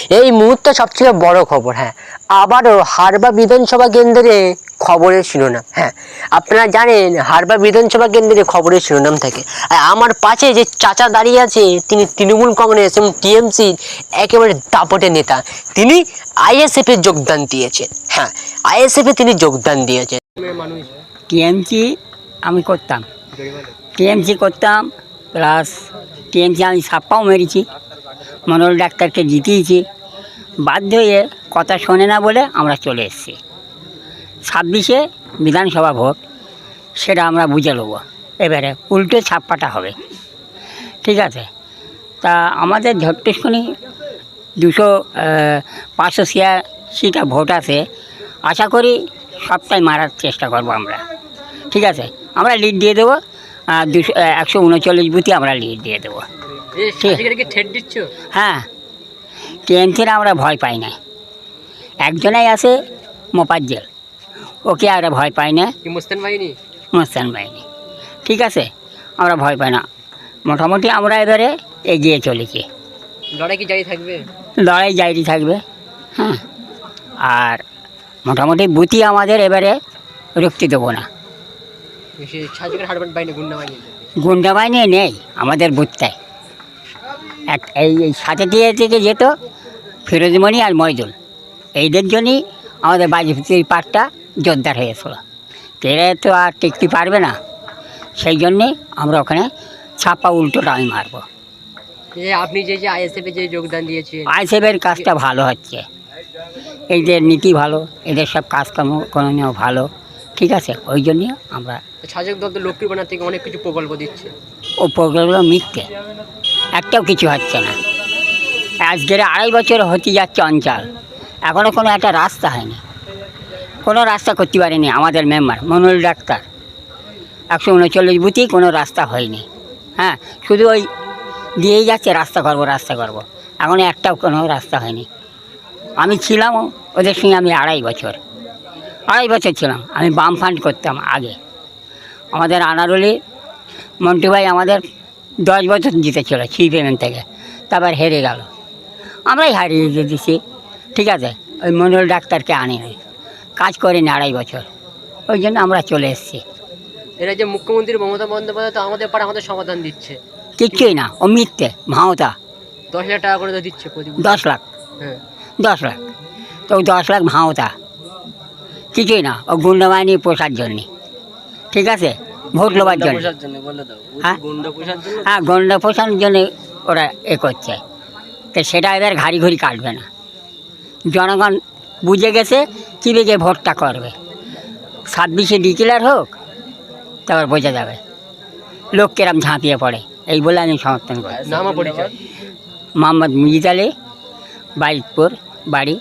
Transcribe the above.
এই মুহূর্তে সবথেকে বড় খবর, হ্যাঁ, আবারও হারবা বিধানসভা কেন্দ্রে খবরের শিরোনাম। হ্যাঁ, আপনারা জানেন হারবা বিধানসভা কেন্দ্রে খবরের শিরোনাম থাকে। আর আমার পাশে যে চাচা দাঁড়িয়ে আছে তিনি তৃণমূল কংগ্রেস এবং টিএমসির একেবারে দাপটের নেতা। তিনি আইএসএফে যোগদান দিয়েছেন। হ্যাঁ, আইএসএফে তিনি যোগদান দিয়েছেন। টিএমসি আমি করতাম, টিএমসি করতাম, প্লাস টিএমসি আমি ছাপ্পাও মেরেছি, মনোহর ডাক্তারকে জিতিয়েছি। বাধ্য হয়ে কথা শোনে না বলে আমরা চলে এসেছি। 26-এ বিধানসভা ভোট, সেটা আমরা বুঝে নেবো। এবারে উল্টো ছাপ্পাটা হবে, ঠিক আছে? তা আমাদের ঝট্টুশুনি 586টা ভোট আছে। আশা করি সবটাই মারার চেষ্টা করব আমরা, ঠিক আছে? আমরা লিড দিয়ে দেবো, 139 বুথে আমরা লিড দিয়ে দেবো। হ্যাঁ, টিএমসির আমরা ভয় পাই না। একজনাই আছে মোপাজ্জেল, ওকে আর ভয় পাই না। মুস্তান বাহিনী, ঠিক আছে? আমরা ভয় পাই না। মোটামুটি আমরা এবারে এগিয়ে চলেছি। লড়াই কি জারি থাকবে? লড়াই জারি থাকবে, হ্যাঁ। আর মোটামুটি বুথই আমাদের এবারে রুখতে দেবো না। গুন্ডা বাহিনী নেই আমাদের বুথটায়। এই সাথে থেকে যেত ফিরোজমণি আর মইদুল, এইদের জন্যই আমাদের বাজিপুতির পাটটা জোরদার হয়েছিল। এরা তো আর টিকতে পারবে না, সেই জন্যে আমরা ওখানে ছাপ্পা উল্টোটা আমি মারবো। আপনি যে আইএসএফে যে যোগদান দিয়েছেন, আইএসএফের কাজটা ভালো হচ্ছে, এদের নীতি ভালো, এদের সব কাজকর্ম করণীয় ভালো, ঠিক আছে? ওই জন্যে আমরা শাসক দল তো লক্ষ্মীর ভান্ডার থেকে অনেক কিছু প্রকল্প দিচ্ছে। ও প্রকল্পগুলো মিথ্যে, একটাও কিছু হচ্ছে না। আজকের 2.5 বছর হতে যাচ্ছে অঞ্চল, এখনও কোনো একটা রাস্তা হয়নি, কোনো রাস্তা করতে পারেনি আমাদের মেম্বার মনোহর ডাক্তার। 139 বুথেই কোনো রাস্তা হয়নি। হ্যাঁ, শুধু ওই দিয়েই যাচ্ছে রাস্তা করব রাস্তা করব, এখনও একটাও কোনো রাস্তা হয়নি। আমি ছিলাম ওদের সঙ্গে, আমি 2.5 বছর ছিলাম। আমি বাম ফান্ড করতাম আগে। আমাদের আনারুলি মন্টু ভাই আমাদের 10 বছর জিতেছিল সিপিএম থেকে, তারপর হেরে গেল। আমরাই হারিয়ে দিয়েছি, ঠিক আছে? ওই মনোহর ডাক্তারকে আনি কাজ করিনি 2.5 বছর, ওই জন্য আমরা চলে এসেছি। এরা যে মুখ্যমন্ত্রী মমতা বন্দ্যোপাধ্যায় তো আমাদের পাড়া আমাদের সমাধান দিচ্ছে, কিচ্ছুই না, ও মিথ্যে ভাওতা। 10,000 টাকা করে তো দিচ্ছে প্রতি 10 লাখ। হ্যাঁ, 10 লাখ। তো 10 লাখ ভাওতা, কিছুই না। ও গুন্ডা বাহিনী পোষার জন্যে, ঠিক আছে? ভোট লোবার জন্য। হ্যাঁ, গুন্ডা পোষার জন্য ওরা করছে। তো সেটা এবার ঘাড়ি ঘড়ি কাটবে না। জনগণ বুঝে গেছে কী বেগে ভোটটা করবে। 26-এ ডিক্লেয়ার হোক, তারপর বোঝা যাবে লোক কেরাম ঝাঁপিয়ে পড়ে। এই বলে আমি সমর্থন করি। নাম পরিচয়? মোহাম্মদ মিজিদ আলী, বাইকপুর বাড়ি।